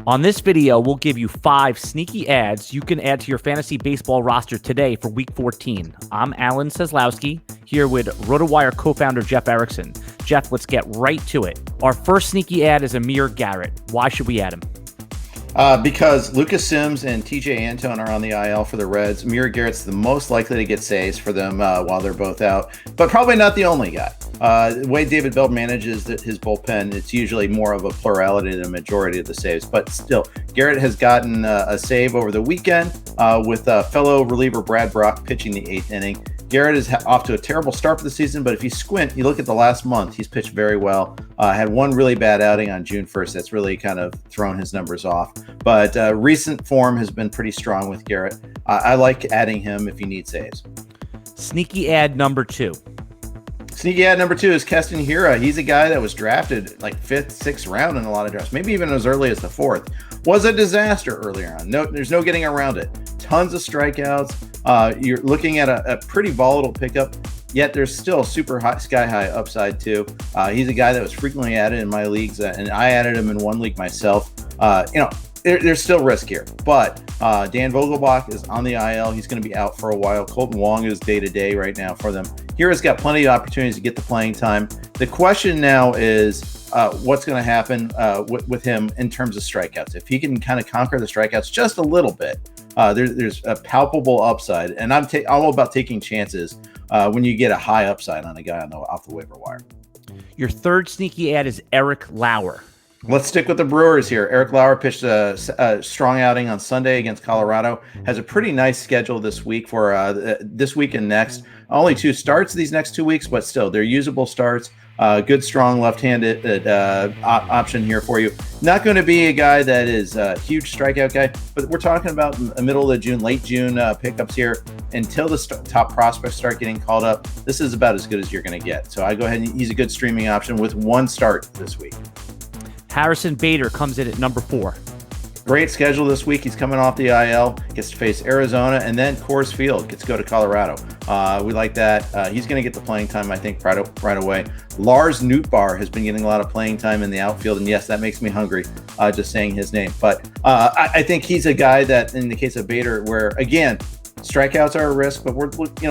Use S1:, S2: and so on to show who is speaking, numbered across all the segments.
S1: On this video, we'll give you 5 sneaky ads you can add to your fantasy baseball roster today for Week 14. I'm Alan Seslowsky, here with RotoWire co-founder Jeff Erickson. Jeff, let's get right to it. Our first sneaky ad is Amir Garrett. Why should we add him?
S2: Because Lucas Sims and TJ Antone are on the IL for the Reds. Muir Garrett's the most likely to get saves for them while they're both out, but probably not the only guy. The way David Bell manages his bullpen, it's usually more of a plurality than a majority of the saves. But still, Garrett has gotten a save over the weekend with fellow reliever Brad Brock pitching the 8th inning. Garrett is off to a terrible start for the season, but if you squint, you look at the last month, he's pitched very well. Had one really bad outing on June 1st. That's really kind of thrown his numbers off. But recent form has been pretty strong with Garrett. I like adding him if you need saves.
S1: Sneaky ad number 2.
S2: Sneaky ad number 2 is Keston Hiura. He's a guy that was drafted like 5th, 6th round in a lot of drafts, maybe even as early as the 4th. Was a disaster earlier on. No, there's no getting around it. Tons of strikeouts. You're looking at a pretty volatile pickup, yet there's still super high, sky-high upside too. He's a guy that was frequently added in my leagues, and I added him in one league myself. There's still risk here, but Dan Vogelbach is on the IL. He's going to be out for a while. Colton Wong is day-to-day right now for them. Hira's got plenty of opportunities to get the playing time. The question now is what's going to happen with him in terms of strikeouts. If he can kind of conquer the strikeouts just a little bit, there's a palpable upside. And I'm all about taking chances when you get a high upside on a guy off the waiver wire.
S1: Your third sneaky ad is Eric Lauer.
S2: Let's stick with the Brewers here. Eric Lauer pitched a strong outing on Sunday against Colorado. Has a pretty nice schedule this week for this week and next. Only 2 starts these next 2 weeks, but still, they're usable starts. Good, strong left-handed option here for you. Not going to be a guy that is a huge strikeout guy, but we're talking about the middle of June, late June pickups here. Until the top prospects start getting called up, this is about as good as you're going to get. So I go ahead and he's a good streaming option with 1 start this week.
S1: Harrison Bader comes in at number 4.
S2: Great schedule this week. He's coming off the IL, gets to face Arizona, and then Coors Field, gets to go to Colorado. We like that. He's going to get the playing time, I think, right away. Lars Nootbaar has been getting a lot of playing time in the outfield, and yes, that makes me hungry just saying his name. But I think he's a guy that, in the case of Bader, where, again, strikeouts are a risk, but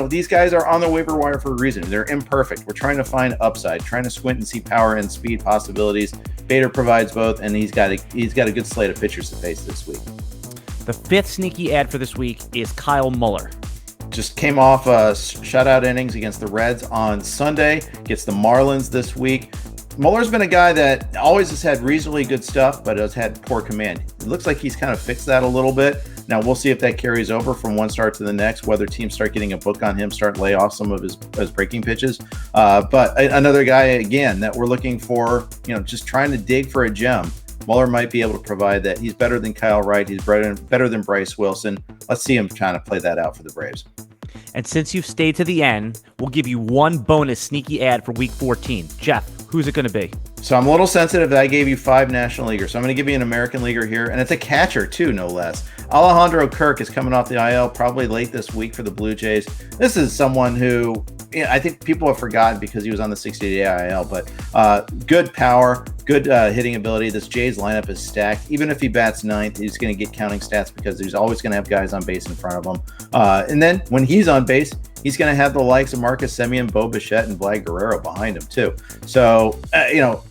S2: these guys are on the waiver wire for a reason. They're imperfect. We're trying to find upside, trying to squint and see power and speed possibilities. Bader provides both, and he's got a good slate of pitchers to face this week.
S1: The 5th sneaky ad for this week is Kyle Muller.
S2: Just came off shutout innings against the Reds on Sunday. Gets the Marlins this week. Muller's been a guy that always has had reasonably good stuff, but has had poor command. It looks like he's kind of fixed that a little bit. Now, we'll see if that carries over from one start to the next, whether teams start getting a book on him, start lay off some of his breaking pitches. But another guy, again, that we're looking for, just trying to dig for a gem. Muller might be able to provide that. He's better than Kyle Wright. He's better than Bryce Wilson. Let's see him trying to play that out for the Braves.
S1: And since you've stayed to the end, we'll give you 1 bonus sneaky ad for Week 14. Jeff, who's it going to be?
S2: So I'm a little sensitive that I gave you 5 National Leaguers. So I'm going to give you an American Leaguer here, and it's a catcher too, no less. Alejandro Kirk is coming off the IL probably late this week for the Blue Jays. This is someone who I think people have forgotten because he was on the 60-day IL, but good power, good hitting ability. This Jays lineup is stacked. Even if he bats 9th, he's going to get counting stats because he's always going to have guys on base in front of him. And then when he's on base, he's going to have the likes of Marcus Semien, Bo Bichette, and Vlad Guerrero behind him too. So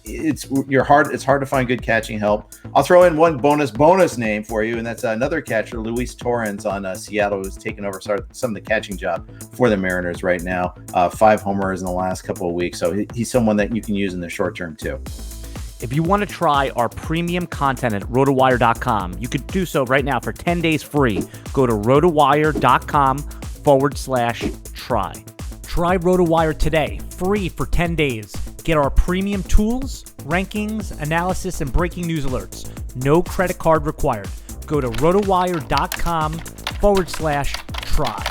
S2: it's hard to find good catching help. I'll throw in 1 bonus name for you, and that's another catcher, Luis Torrens on Seattle, who's taken over some of the catching job for the Mariners right now. 5 homers in the last couple of weeks, so he's someone that you can use in the short term too.
S1: If you want to try our premium content at RotoWire.com, you could do so right now for 10 days free. Go to RotoWire.com/try. Try RotoWire today, free for 10 days. Get our premium tools, rankings, analysis, and breaking news alerts. No credit card required. Go to RotoWire.com/try.